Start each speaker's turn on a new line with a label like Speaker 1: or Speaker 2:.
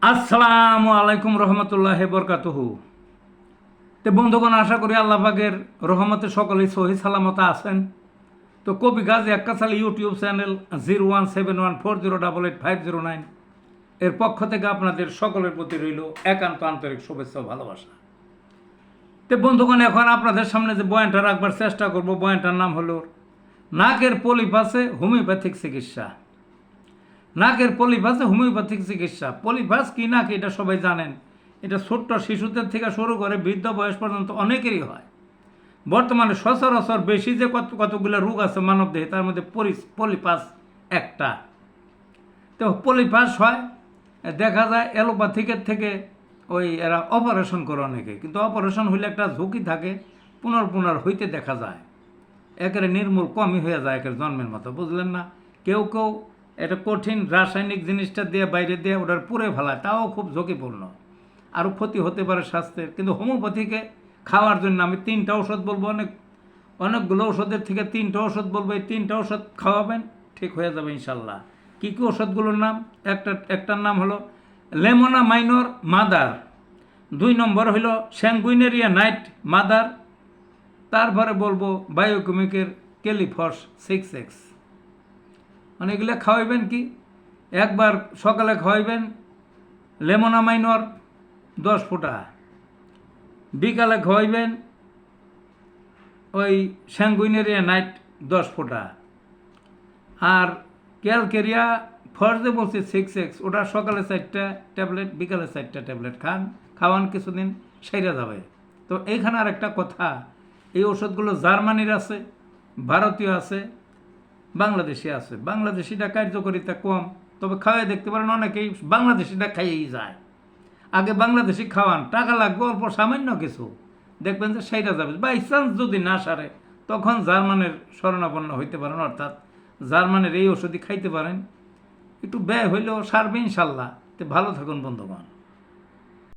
Speaker 1: আসসালামু আলাইকুম রহমতুল্লাহ বরকাতুহু। তো বন্ধুগণ, আশা করি আল্লাহ পাকের রহমতে সকলেই সহি সালামত আছেন। তো কবি গাজী আক্কাস আলী ইউটিউব চ্যানেল 017140885009 এর পক্ষ থেকে আপনাদের সকলের প্রতি রইল একান্ত আন্তরিক শুভেচ্ছা ও ভালোবাসা। তো বন্ধুগণ, এখন আপনাদের সামনে যে বয়ানটা রাখবার চেষ্টা করব, বয়ানটার নাম হলো নাকের পলিপাসে হোমিওপ্যাথিক চিকিৎসা। নাকের পলিপাসে হোমিওপ্যাথিক চিকিৎসা। পলিপাস কি নাক এটা সবাই জানেন। এটা ছোট্ট শিশুদের থেকে শুরু করে বৃদ্ধ বয়স পর্যন্ত অনেকেরই হয়। বর্তমানে সচরাচর বেশি যে কতগুলো রোগ আছে মানব দেহে, তার মধ্যে পলিপাস একটা। তো পলিপাস হয়, দেখা যায় অ্যালোপ্যাথিকের থেকে এরা অপারেশন করে অনেকে, কিন্তু অপারেশন হইলে একটা ঝুঁকি থাকে, পুনর হইতে দেখা যায় একেবারে নির্মূল কমই হয়ে যায় একের জন্মের মতো, বুঝলেন না। কেউ এটা কঠিন রাসায়নিক জিনিসটা দিয়ে বাইরে দিয়ে ওটার পুড়ে ফেলায়, তাও খুব ঝুঁকিপূর্ণ, আরও ক্ষতি হতে পারে স্বাস্থ্যের। কিন্তু হোমিওপ্যাথিকে খাওয়ার জন্য আমি 3টা ওষুধ বলবো, অনেকগুলো ওষুধের থেকে 3টা ওষুধ বলবো। এই 3টা ওষুধ খাওয়াবেন, ঠিক হয়ে যাবে ইনশাল্লাহ। কী কী ওষুধগুলোর নাম? একটার নাম হলো লেমোনা মাইনর মাদার, 2 নম্বর হলো স্যাঙ্গুইনেরিয়া নাইট মাদার, তারপরে বলবো বায়োকেমিকের ক্যালিফস 6X। মানে এগুলো খাওয়াইবেন কি, একবার সকালে খাওয়াইবেন লেমোনা মাইনর 10 ফোঁটা, বিকালে খাওয়াইবেন ওই স্যাঙ্গুইনেরিয়া নাইট 10 ফোঁটা, আর ক্যালকেরিয়া ফর্জে বলছি 6X, ওটা সকালে 4টা ট্যাবলেট, বিকালে 4টা ট্যাবলেট খাওয়ান কিছুদিন, সেরে যাবে। তো এইখানে আর একটা কথা, এই ওষুধগুলো জার্মানির আছে, ভারতীয় আছে, বাংলাদেশি আছে। বাংলাদেশিটা কার্যকারিতা কম, তবে খাওয়াই দেখতে পারেন, অনেকেই বাংলাদেশিটা খাইয়েই যায়। আগে বাংলাদেশি খাওয়ান, টাকা লাগবে অল্প সামান্য কিছু, দেখবেন যে সেইটা যাবে। বাই চান্স যদি না সারে, তখন জার্মানের শরণাপন্ন হইতে পারেন, অর্থাৎ জার্মানের এই ওষুধই খাইতে পারেন। একটু ব্যয় হইলেও সারবে ইনশাল্লাহ। তো ভালো থাকুন বন্ধুগণ।